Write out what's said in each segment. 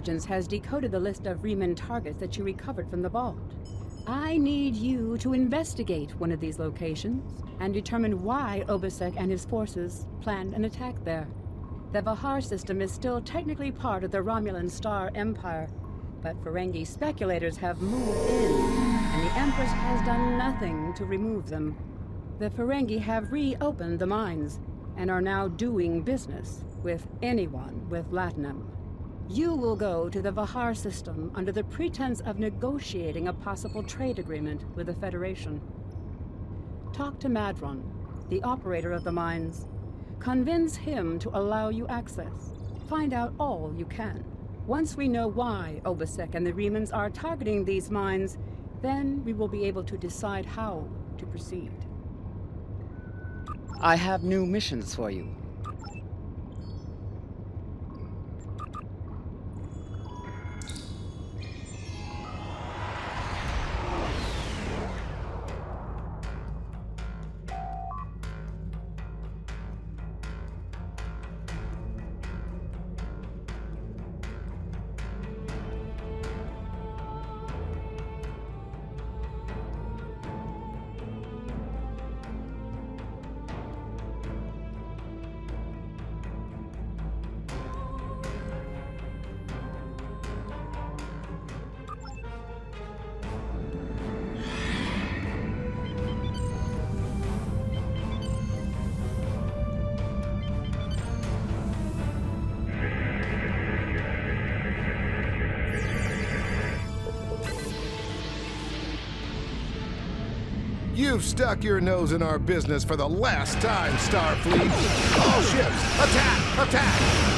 intelligence has decoded the list of Reman targets that you recovered from the vault. I need you to investigate one of these locations and determine why Obasek and his forces planned an attack there. The Vahar system is still technically part of the Romulan Star Empire, but Ferengi speculators have moved in, and the Empress has done nothing to remove them. The Ferengi have reopened the mines and are now doing business with anyone with Latinum. You will go to the Vahar system under the pretense of negotiating a possible trade agreement with the Federation. Talk to Madron, the operator of the mines. Convince him to allow you access. Find out all you can. Once we know why Obasek and the Remans are targeting these mines, then we will be able to decide how to proceed. I have new missions for you. You've stuck your nose in our business for the last time, Starfleet! All ships, attack! Attack!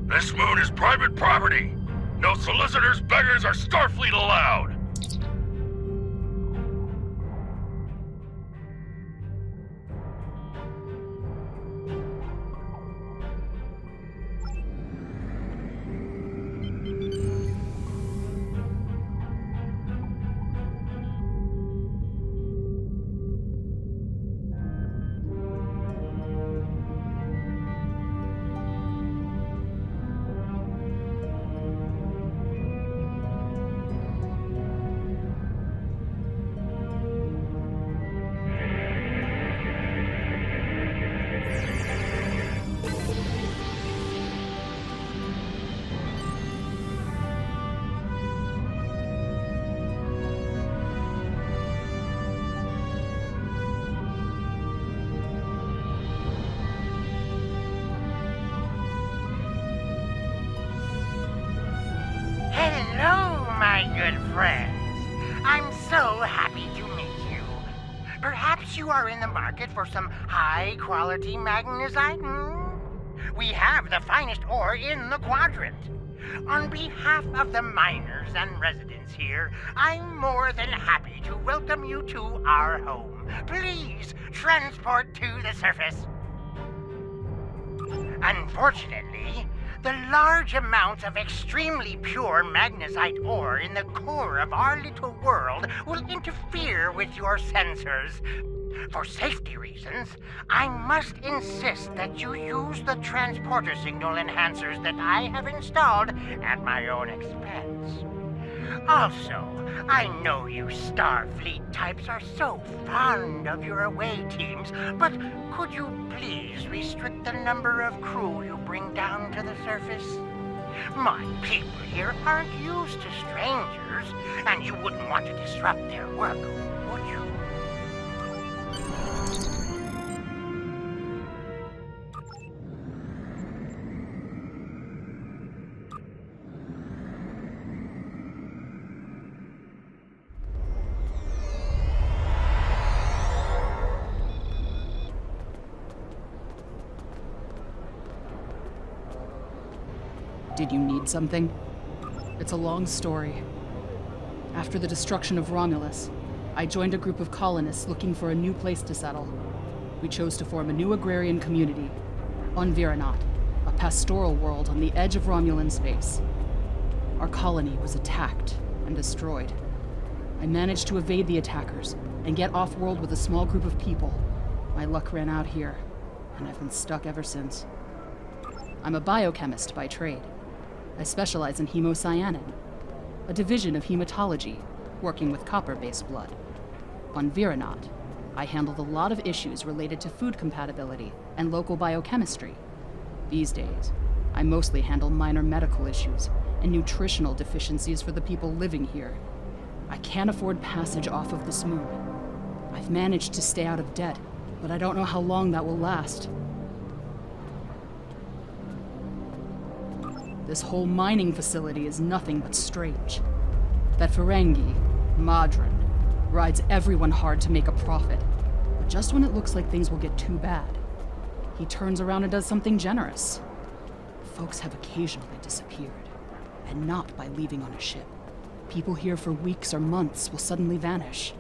This moon is private property. No solicitors, beggars, or Starfleet allowed. Hello, my good friends. I'm so happy to meet you. Perhaps you are in the market for some high-quality magnesite? We have the finest ore in the quadrant. On behalf of the miners and residents here, I'm more than happy to welcome you to our home. Please transport to the surface. Unfortunately, The large amounts of extremely pure magnesite ore in the core of our little world will interfere with your sensors. For safety reasons, I must insist that you use the transporter signal enhancers that I have installed at my own expense. Also, I know you Starfleet types are so fond of your away teams, but could you please restrict the number of crew you bring down to the surface? My people here aren't used to strangers, and you wouldn't want to disrupt their work, would you? Did you need something? It's a long story. After the destruction of Romulus, I joined a group of colonists looking for a new place to settle. We chose to form a new agrarian community on Viranaut, a pastoral world on the edge of Romulan space. Our colony was attacked and destroyed. I managed to evade the attackers and get off-world with a small group of people. My luck ran out here, and I've been stuck ever since. I'm a biochemist by trade. I specialize in hemocyanin, a division of hematology, working with copper-based blood. On Viranaut, I handled a lot of issues related to food compatibility and local biochemistry. These days, I mostly handle minor medical issues and nutritional deficiencies for the people living here. I can't afford passage off of this moon. I've managed to stay out of debt, but I don't know how long that will last. This whole mining facility is nothing but strange. That Ferengi, Madron, rides everyone hard to make a profit. But just when it looks like things will get too bad, he turns around and does something generous. Folks have occasionally disappeared, and not by leaving on a ship. People here for weeks or months will suddenly vanish.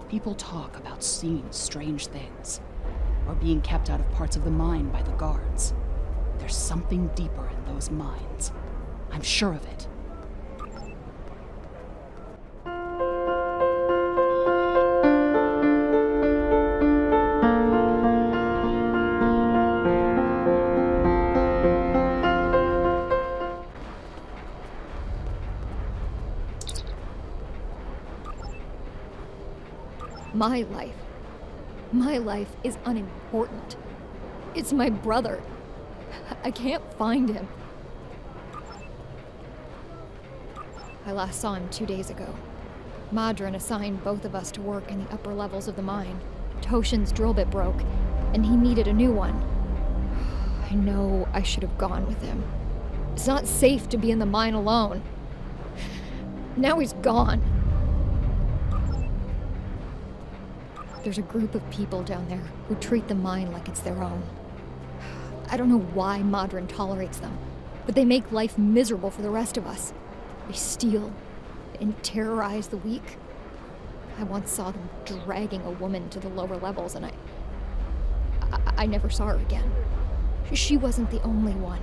People talk about seeing strange things, or being kept out of parts of the mine by the guards. There's something deeper in those mines. I'm sure of it. My life is unimportant. It's my brother. I can't find him. I last saw him 2 days ago. Madron assigned both of us to work in the upper levels of the mine. Toshin's drill bit broke, and he needed a new one. I know I should have gone with him. It's not safe to be in the mine alone. Now he's gone. There's a group of people down there who treat the mine like it's their own. I don't know why Madron tolerates them, but they make life miserable for the rest of us. They steal and terrorize the weak. I once saw them dragging a woman to the lower levels, and I never saw her again. She wasn't the only one.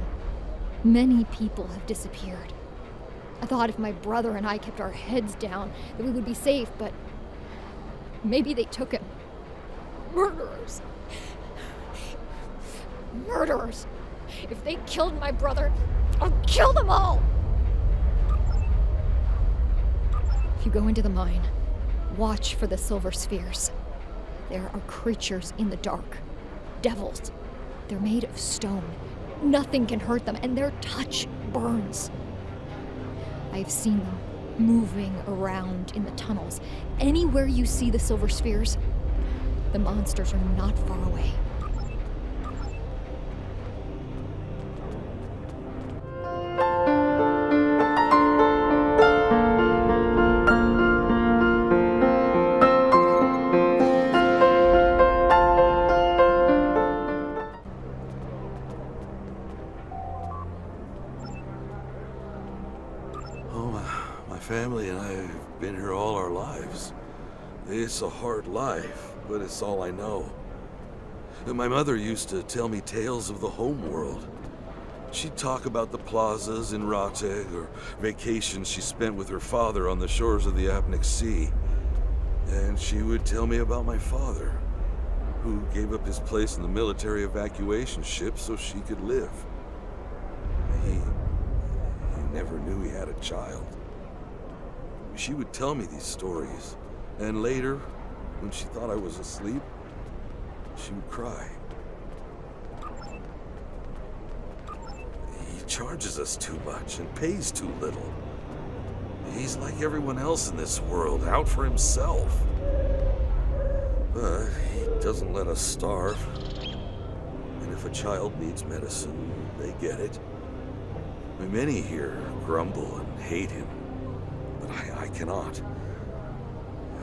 Many people have disappeared. I thought if my brother and I kept our heads down, that we would be safe, but maybe they took him. Murderers. Murderers. If they killed my brother, I'll kill them all! If you go into the mine, watch for the silver spheres. There are creatures in the dark. Devils. They're made of stone. Nothing can hurt them, and their touch burns. I have seen them moving around in the tunnels. Anywhere you see the silver spheres, the monsters are not far away. My family and I have been here all our lives. It's a hard life, but it's all I know. My mother used to tell me tales of the home world. She'd talk about the plazas in Rateg or vacations she spent with her father on the shores of the Apnic Sea. And she would tell me about my father, who gave up his place in the military evacuation ship so she could live. He never knew he had a child. She would tell me these stories, and later, when she thought I was asleep, she would cry. He charges us too much and pays too little. He's like everyone else in this world, out for himself. But he doesn't let us starve. And if a child needs medicine, they get it. Many here grumble and hate him, but I cannot.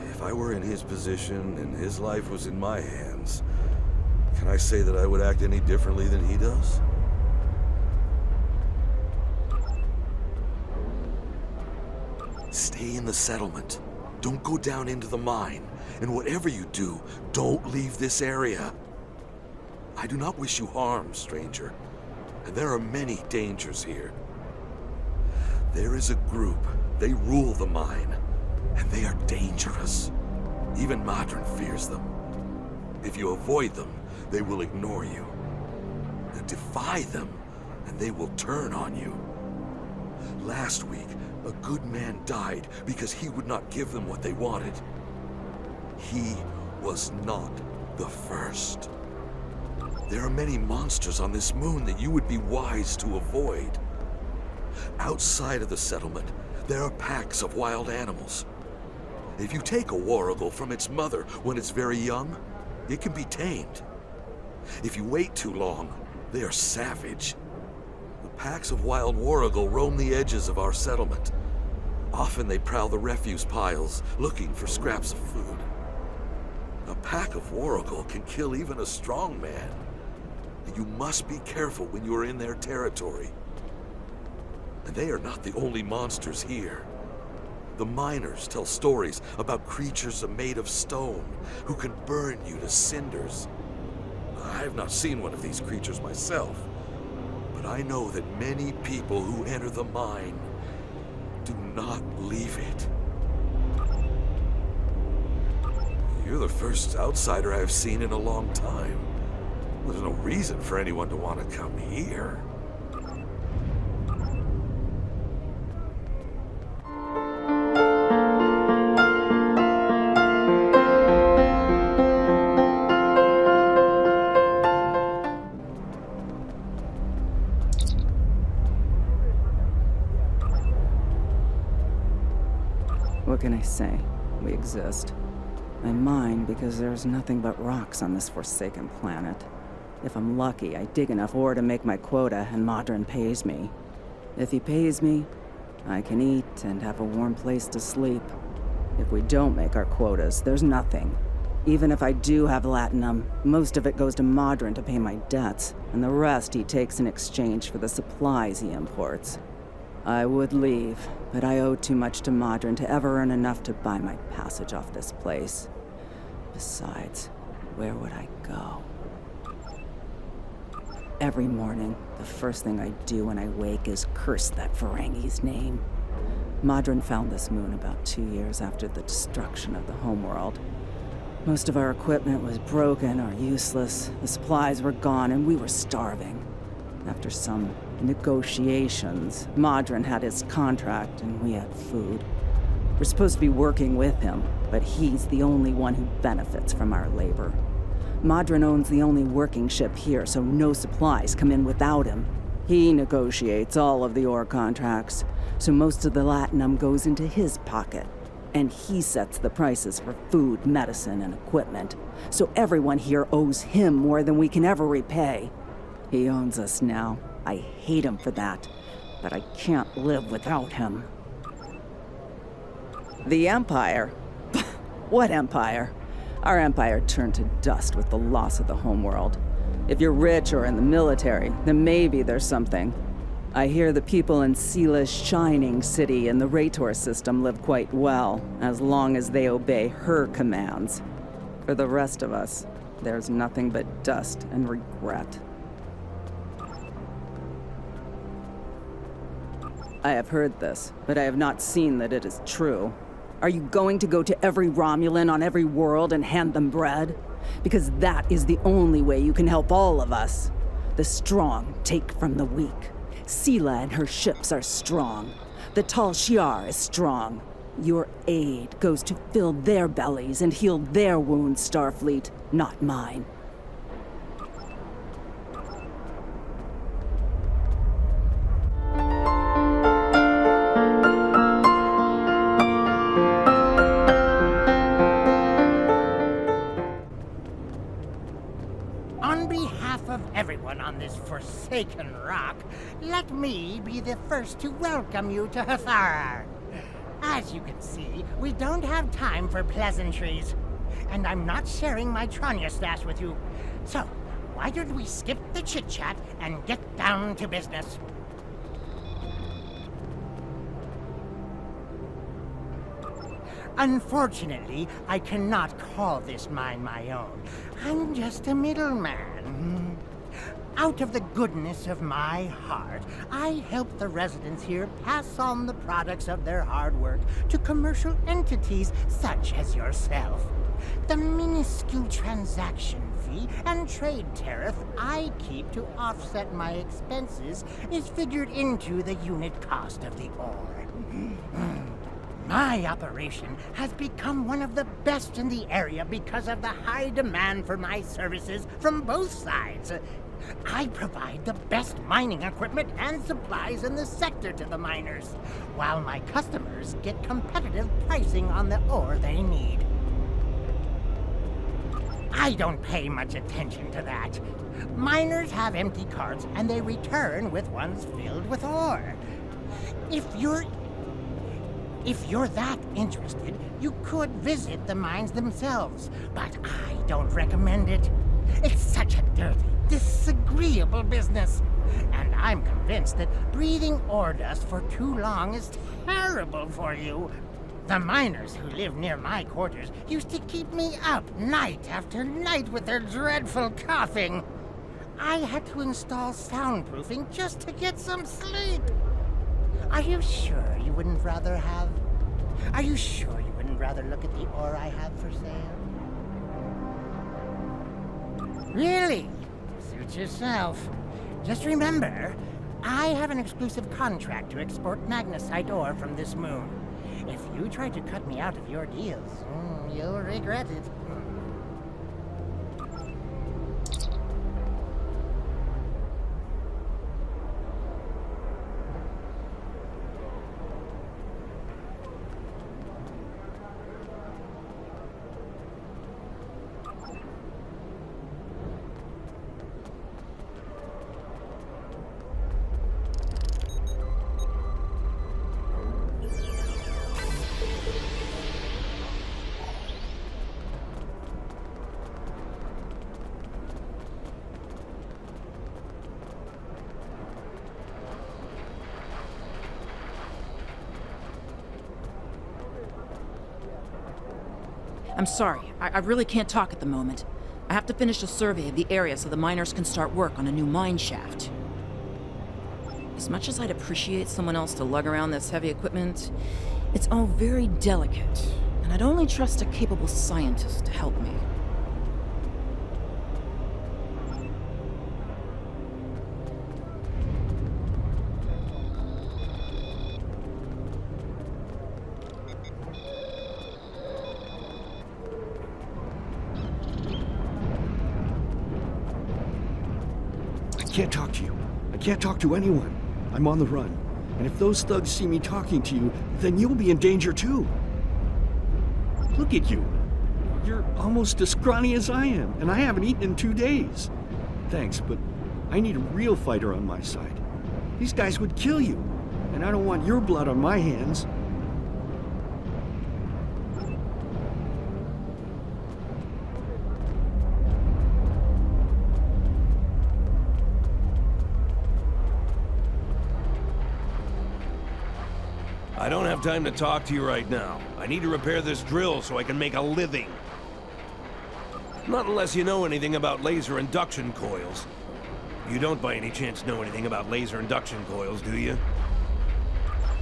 If I were in his position and his life was in my hands, can I say that I would act any differently than he does? Stay in the settlement. Don't go down into the mine. And whatever you do, don't leave this area. I do not wish you harm, stranger. And there are many dangers here. There is a group. They rule the mine. And they are dangerous. Even Madron fears them. If you avoid them, they will ignore you. And defy them, and they will turn on you. Last week, a good man died because he would not give them what they wanted. He was not the first. There are many monsters on this moon that you would be wise to avoid. Outside of the settlement, there are packs of wild animals. If you take a warrigal from its mother when it's very young, it can be tamed. If you wait too long, they are savage. The packs of wild warrigal roam the edges of our settlement. Often they prowl the refuse piles, looking for scraps of food. A pack of warrigal can kill even a strong man. And you must be careful when you are in their territory. And they are not the only monsters here. The miners tell stories about creatures made of stone who can burn you to cinders. I have not seen one of these creatures myself, but I know that many people who enter the mine do not leave it. You're the first outsider I've seen in a long time. There's no reason for anyone to want to come here. What can I say? We exist. I mine because there's nothing but rocks on this forsaken planet. If I'm lucky, I dig enough ore to make my quota, and Madron pays me. If he pays me, I can eat and have a warm place to sleep. If we don't make our quotas, there's nothing. Even if I do have latinum, most of it goes to Madron to pay my debts, and the rest he takes in exchange for the supplies he imports. I would leave, but I owe too much to Madron to ever earn enough to buy my passage off this place. Besides, where would I go? Every morning, the first thing I do when I wake is curse that Ferengi's name. Madron found this moon about 2 years after the destruction of the homeworld. Most of our equipment was broken or useless, the supplies were gone, and we were starving. After some negotiations, Madron had his contract and we had food. We're supposed to be working with him, but he's the only one who benefits from our labor. Madron owns the only working ship here, so no supplies come in without him. He negotiates all of the ore contracts, so most of the latinum goes into his pocket. And he sets the prices for food, medicine, and equipment, so everyone here owes him more than we can ever repay. He owns us now. I hate him for that, but I can't live without him. The Empire? What Empire? Our empire turned to dust with the loss of the homeworld. If you're rich or in the military, then maybe there's something. I hear the people in Seela's Shining City and the Rator system live quite well, as long as they obey her commands. For the rest of us, there's nothing but dust and regret. I have heard this, but I have not seen that it is true. Are you going to go to every Romulan on every world and hand them bread? Because that is the only way you can help all of us. The strong take from the weak. Sela and her ships are strong. The Tal Shiar is strong. Your aid goes to fill their bellies and heal their wounds, Starfleet, not mine. On behalf of everyone on this forsaken rock, let me be the first to welcome you to Hathara. As you can see, we don't have time for pleasantries. And I'm not sharing my T'nea stash with you. So, why don't we skip the chit-chat and get down to business? Unfortunately, I cannot call this mine my own. I'm just a middleman. Out of the goodness of my heart, I help the residents here pass on the products of their hard work to commercial entities such as yourself. The minuscule transaction fee and trade tariff I keep to offset my expenses is figured into the unit cost of the ore. My operation has become one of the best in the area because of the high demand for my services from both sides. I provide the best mining equipment and supplies in the sector to the miners, while my customers get competitive pricing on the ore they need. I don't pay much attention to that. Miners have empty carts and they return with ones filled with ore. If you're that interested, you could visit the mines themselves, but I don't recommend it. It's such a dirty, disagreeable business, and I'm convinced that breathing ore dust for too long is terrible for you. The miners who live near my quarters used to keep me up night after night with their dreadful coughing. I had to install soundproofing just to get some sleep. Are you sure you wouldn't rather look at the ore I have for sale? Really? Suit yourself. Just remember, I have an exclusive contract to export magnesite ore from this moon. If you try to cut me out of your deals, you'll regret it. I'm sorry, I really can't talk at the moment. I have to finish a survey of the area so the miners can start work on a new mine shaft. As much as I'd appreciate someone else to lug around this heavy equipment, it's all very delicate, and I'd only trust a capable scientist to help me. I can't talk to you. I can't talk to anyone. I'm on the run. And if those thugs see me talking to you, then you'll be in danger too. Look at you. You're almost as scrawny as I am, and I haven't eaten in 2 days. Thanks, but I need a real fighter on my side. These guys would kill you, and I don't want your blood on my hands. I don't have time to talk to you right now. I need to repair this drill so I can make a living. Not unless you know anything about laser induction coils. You don't by any chance know anything about laser induction coils, do you?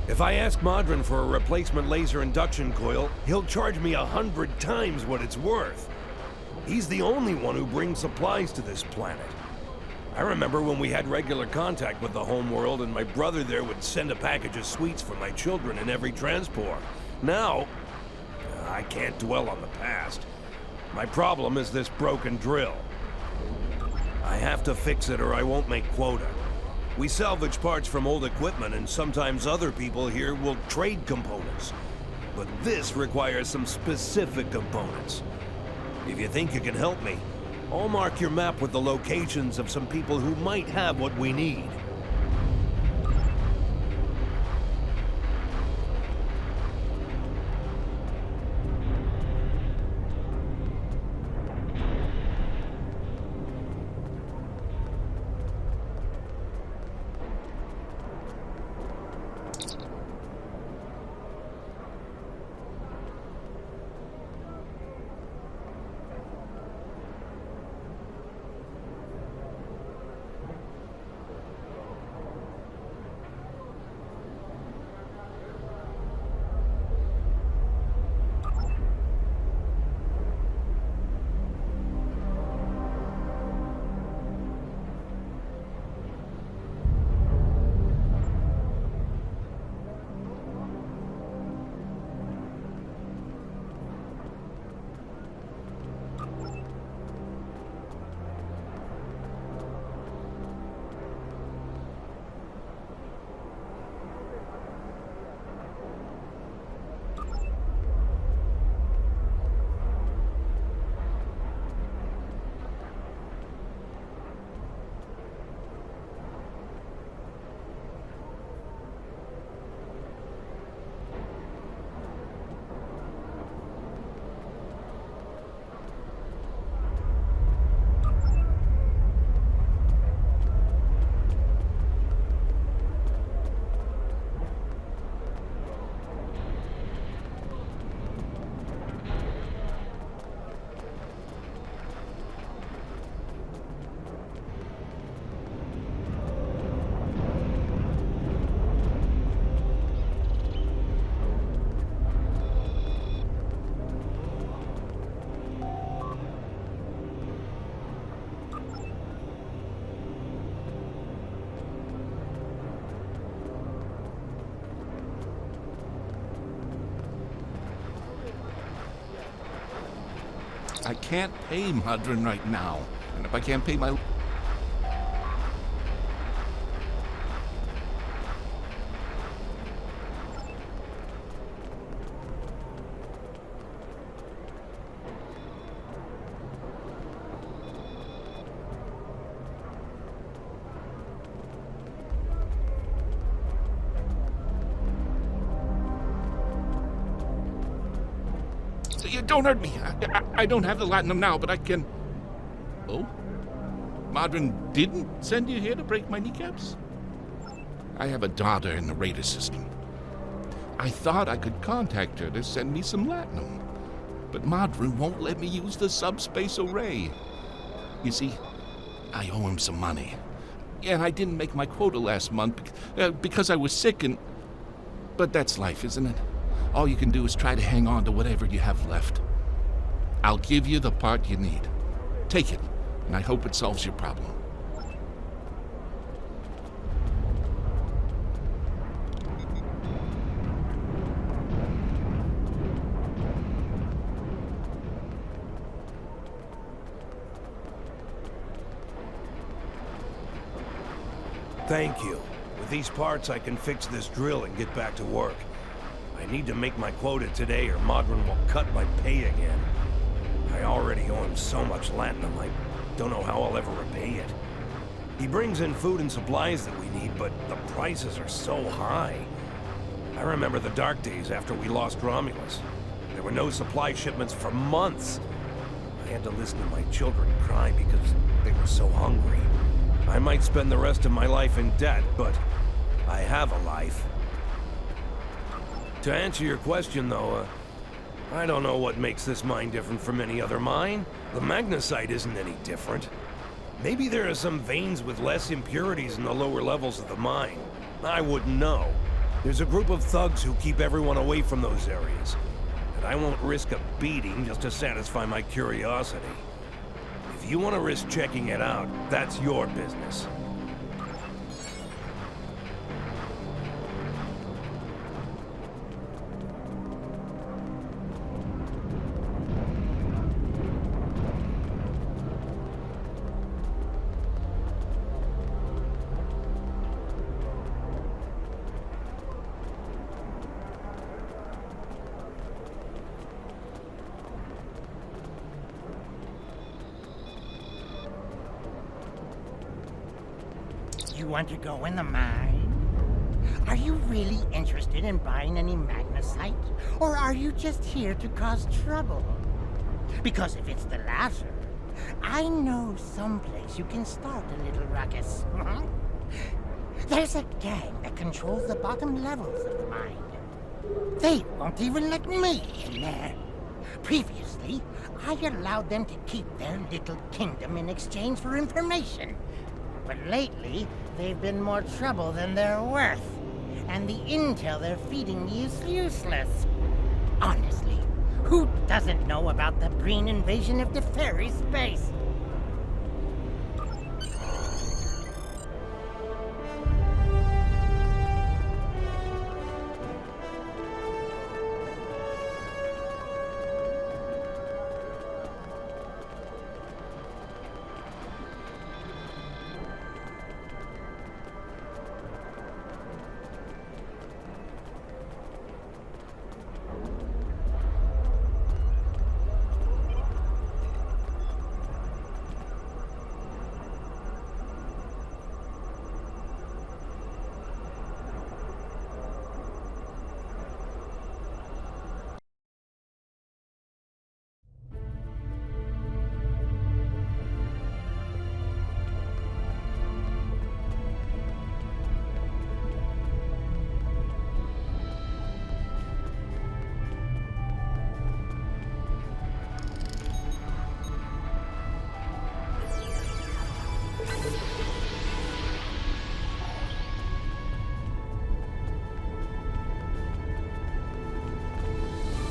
If I ask Modron for a replacement laser induction coil, he'll charge me 100 times what it's worth. He's the only one who brings supplies to this planet. I remember when we had regular contact with the homeworld and my brother there would send a package of sweets for my children in every transport. Now, I can't dwell on the past. My problem is this broken drill. I have to fix it or I won't make quota. We salvage parts from old equipment and sometimes other people here will trade components. But this requires some specific components. If you think you can help me, I'll mark your map with the locations of some people who might have what we need. I can't pay Modron right now. And if I can't pay my... Don't hurt me. I don't have the latinum now, but I can... Oh? Modron didn't send you here to break my kneecaps? I have a daughter in the radar system. I thought I could contact her to send me some latinum, but Modron won't let me use the subspace array. You see, I owe him some money. And I didn't make my quota last month because I was sick and... But that's life, isn't it? All you can do is try to hang on to whatever you have left. I'll give you the part you need. Take it, and I hope it solves your problem. Thank you. With these parts, I can fix this drill and get back to work. I need to make my quota today or Modron will cut my pay again. I already owe him so much latinum, I don't know how I'll ever repay it. He brings in food and supplies that we need, but the prices are so high. I remember the dark days after we lost Romulus. There were no supply shipments for months. I had to listen to my children cry because they were so hungry. I might spend the rest of my life in debt, but I have a life. To answer your question, though, I don't know what makes this mine different from any other mine. The magnesite isn't any different. Maybe there are some veins with less impurities in the lower levels of the mine. I wouldn't know. There's a group of thugs who keep everyone away from those areas. And I won't risk a beating just to satisfy my curiosity. If you want to risk checking it out, that's your business. You want to go in the mine? Are you really interested in buying any magnesite? Or are you just here to cause trouble? Because if it's the latter, I know someplace you can start a little ruckus. There's a gang that controls the bottom levels of the mine. They won't even let me in there. Previously, I allowed them to keep their little kingdom in exchange for information. But lately, they've been more trouble than they're worth. And the intel they're feeding me is useless. Honestly, who doesn't know about the Breen invasion of the fairy space?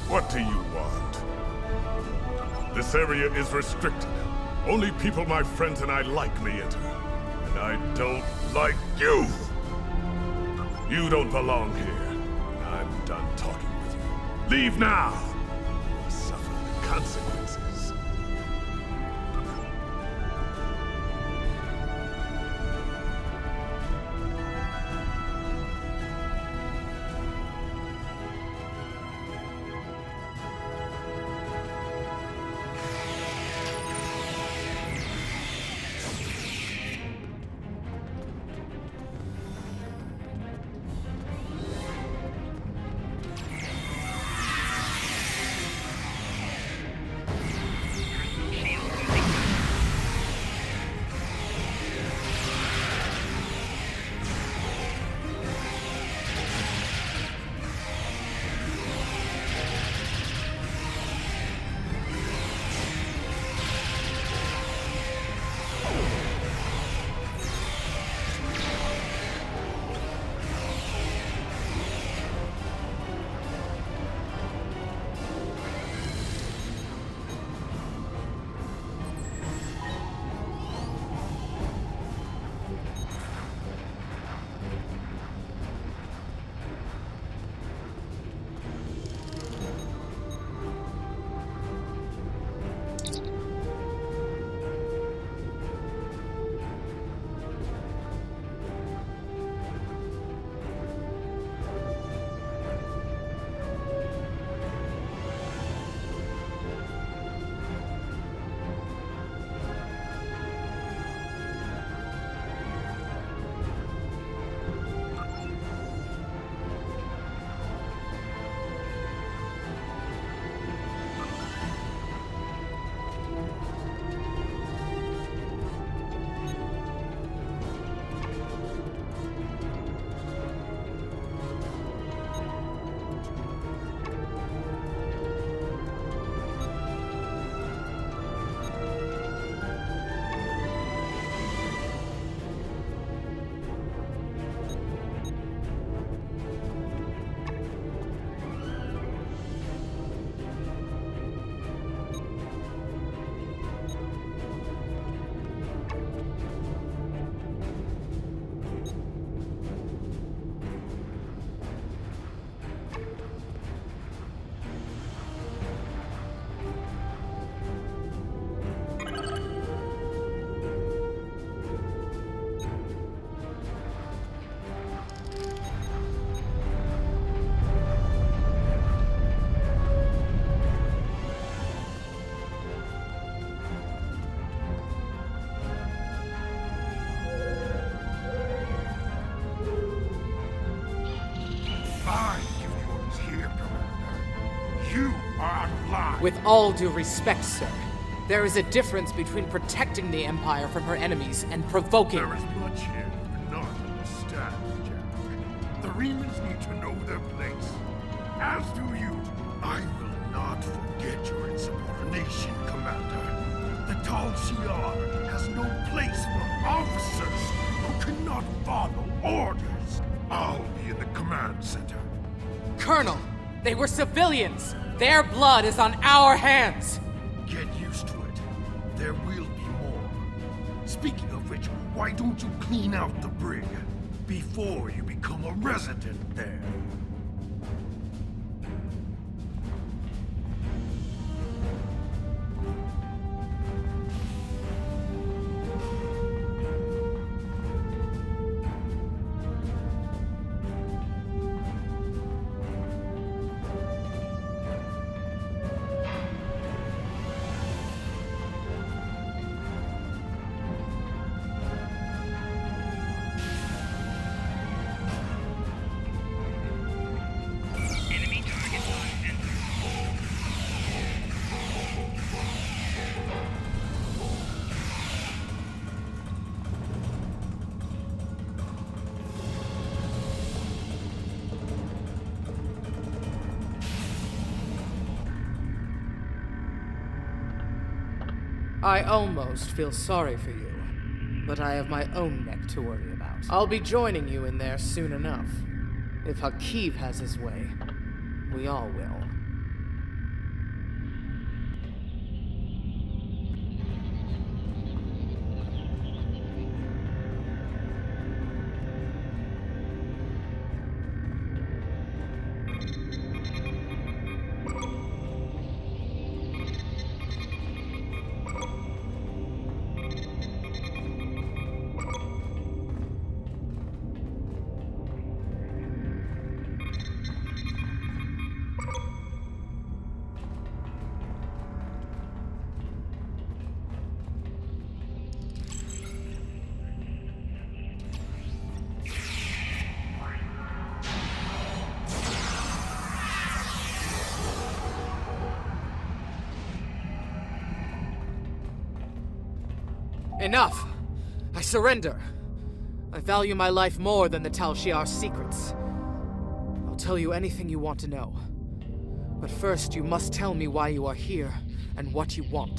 What do you want? This area is restricted. Only people my friends and I like may enter. And I don't like you! You don't belong here. I'm done talking with you. Leave now! Or suffer the consequences. I give you orders here, Commander. You are out of line. With all due respect, sir, there is a difference between protecting the Empire from her enemies and provoking... There is bloodshed you not understand, Jack. The Remans need to know their place. As do you. I will not forget your insubordination, Commander. The Talizorah has no place for officers who cannot follow orders. I'll be in the command center. Colonel, they were civilians. Their blood is on our hands. Get used to it. There will be more. Speaking of which, why don't you clean out the brig before you become a resident there? I almost feel sorry for you, but I have my own neck to worry about. I'll be joining you in there soon enough. If Hakeev has his way, we all will. Enough! I surrender. I value my life more than the Tal Shiar's secrets. I'll tell you anything you want to know. But first, you must tell me why you are here and what you want.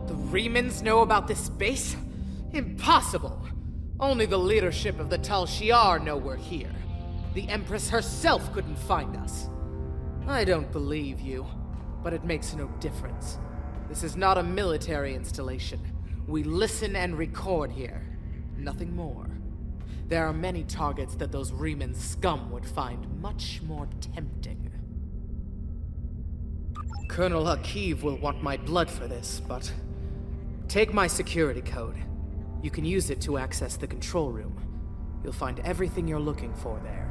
The Remans know about this base? Impossible! Only the leadership of the Tal Shiar know we're here. The Empress herself couldn't find us. I don't believe you, but it makes no difference. This is not a military installation. We listen and record here. Nothing more. There are many targets that those Reman scum would find much more tempting. Colonel Hakeev will want my blood for this, but... take my security code. You can use it to access the control room. You'll find everything you're looking for there.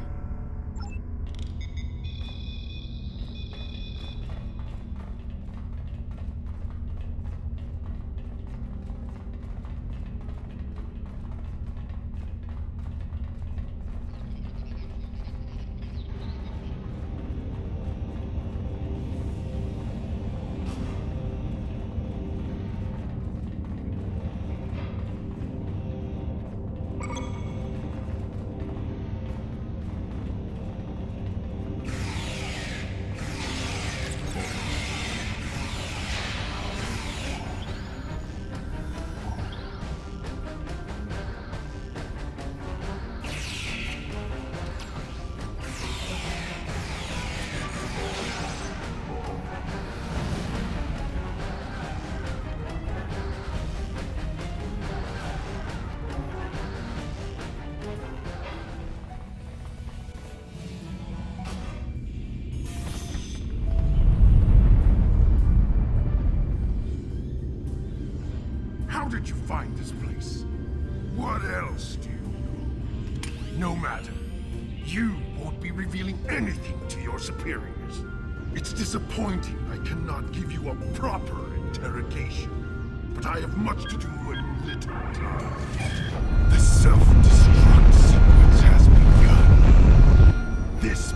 How did you find this place? What else do you know? No matter. You won't be revealing anything to your superiors. It's disappointing I cannot give you a proper interrogation, but I have much to do and little time. The self-destruct sequence has begun. This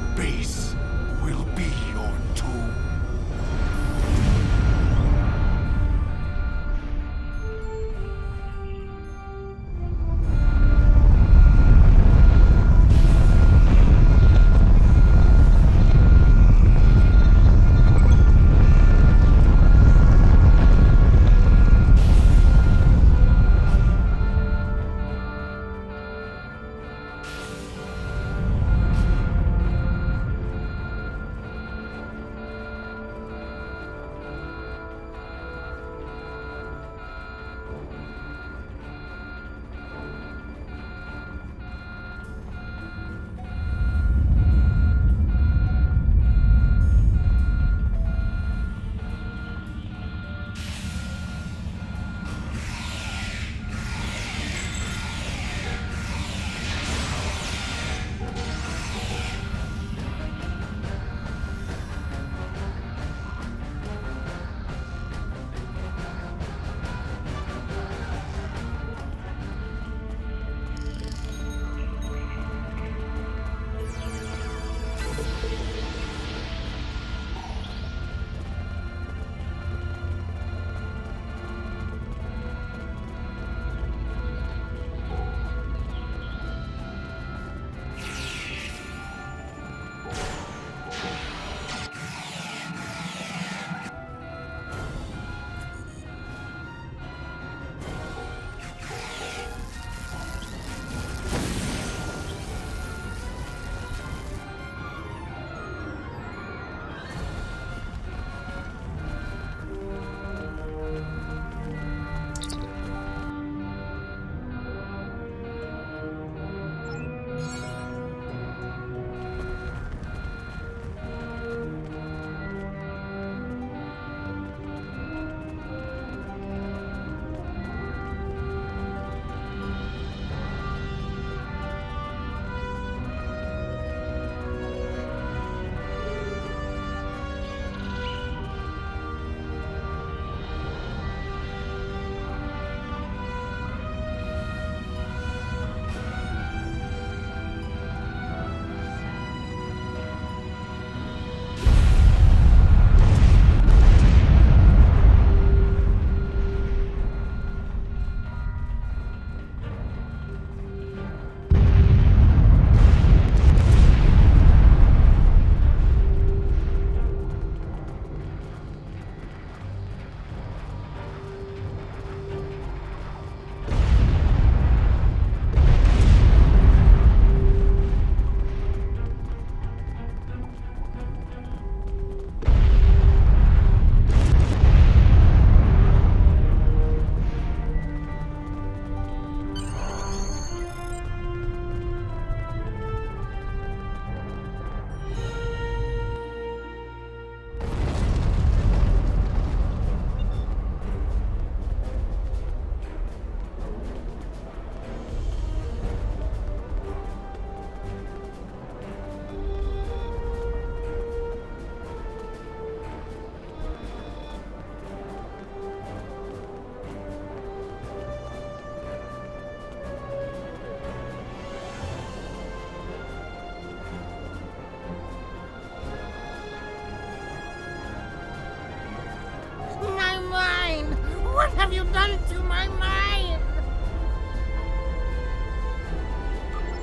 have you done to my mind?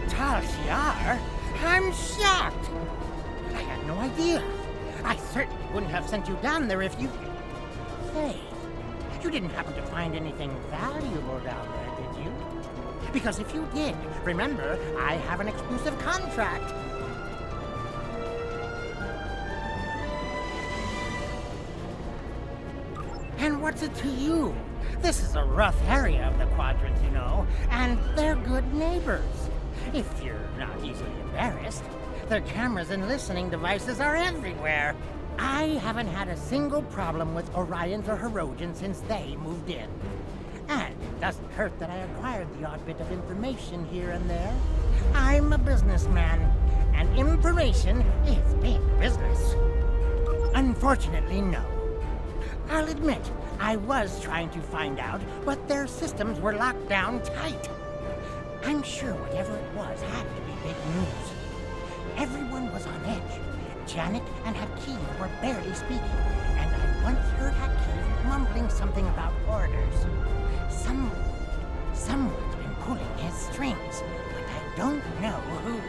Talizorah? I'm shocked. I had no idea. I certainly wouldn't have sent you down there if you... Hey, you didn't happen to find anything valuable down there, did you? Because if you did, remember, I have an exclusive contract. And what's it to you? This is a rough area of the quadrant, you know, and they're good neighbors. If you're not easily embarrassed, their cameras and listening devices are everywhere. I haven't had a single problem with Orions or Herodians since they moved in. And it doesn't hurt that I acquired the odd bit of information here and there. I'm a businessman, and information is big business. Unfortunately, no. I'll admit, I was trying to find out, but their systems were locked down tight. I'm sure whatever it was had to be big news. Everyone was on edge. Janet and Hakeem were barely speaking, and I once heard Hakeem mumbling something about orders. Someone's been pulling his strings, but I don't know who.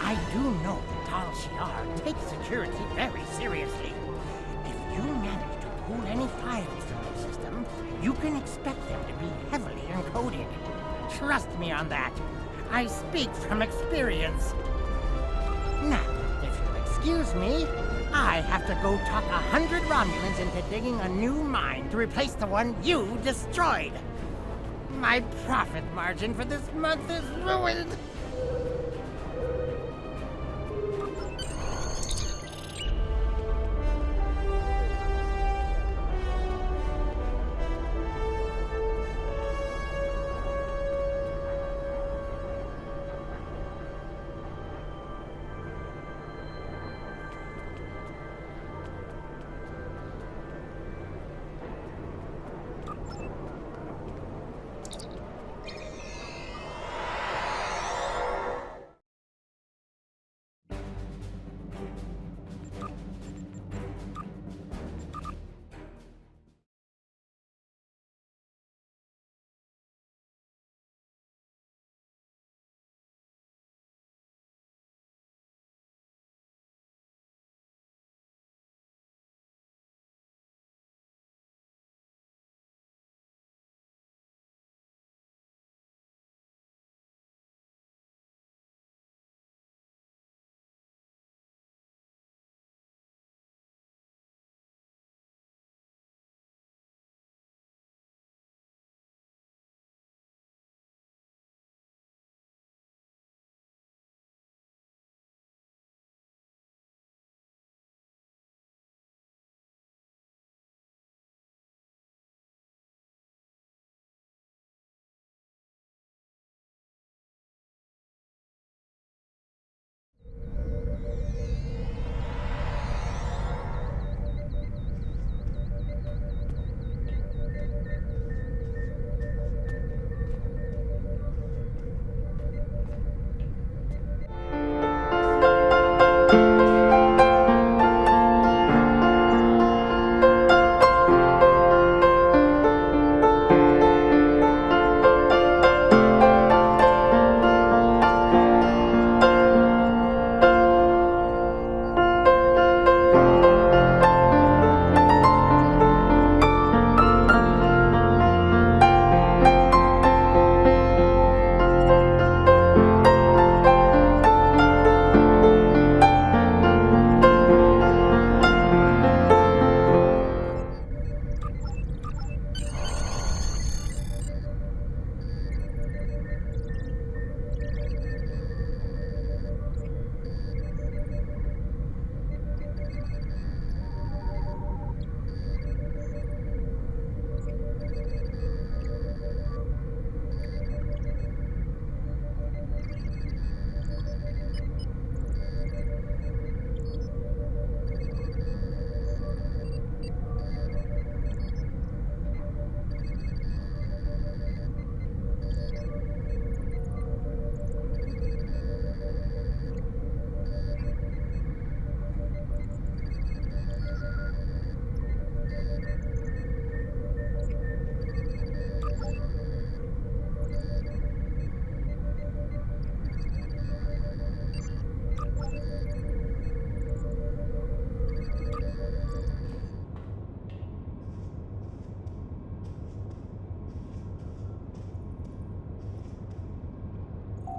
I do know that Talizorah takes security very seriously. If you manage to pull any files from your system, you can expect them to be heavily encoded. Trust me on that. I speak from experience. Now, if you'll excuse me, I have to go talk 100 Romulans into digging a new mine to replace the one you destroyed. My profit margin for this month is ruined.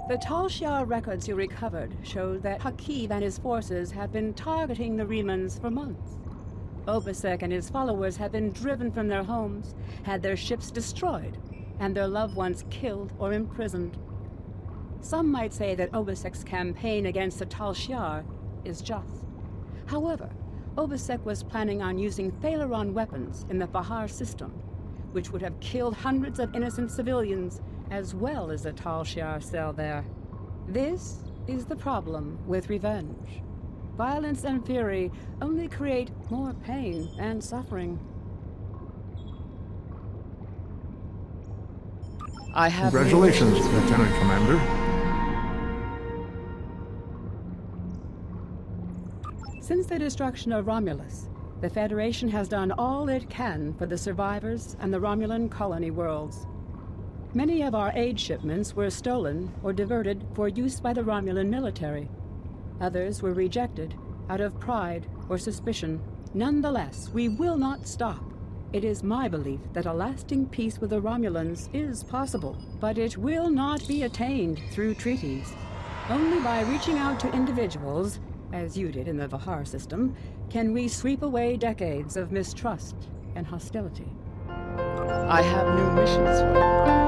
The Talizorah records you recovered show that Hakiv and his forces have been targeting the Remans for months. Obasek and his followers have been driven from their homes, had their ships destroyed, and their loved ones killed or imprisoned. Some might say that Obasek's campaign against the Talizorah is just. However, Obasek was planning on using Thalaron weapons in the Bahar system, which would have killed hundreds of innocent civilians, as well as the Talizorah cell there. This is the problem with revenge. Violence and fury only create more pain and suffering. I have... Congratulations, Lieutenant Commander. Since the destruction of Romulus, the Federation has done all it can for the survivors and the Romulan colony worlds. Many of our aid shipments were stolen or diverted for use by the Romulan military. Others were rejected out of pride or suspicion. Nonetheless, we will not stop. It is my belief that a lasting peace with the Romulans is possible, but it will not be attained through treaties. Only by reaching out to individuals, as you did in the Bahar system, can we sweep away decades of mistrust and hostility. I have new missions for you.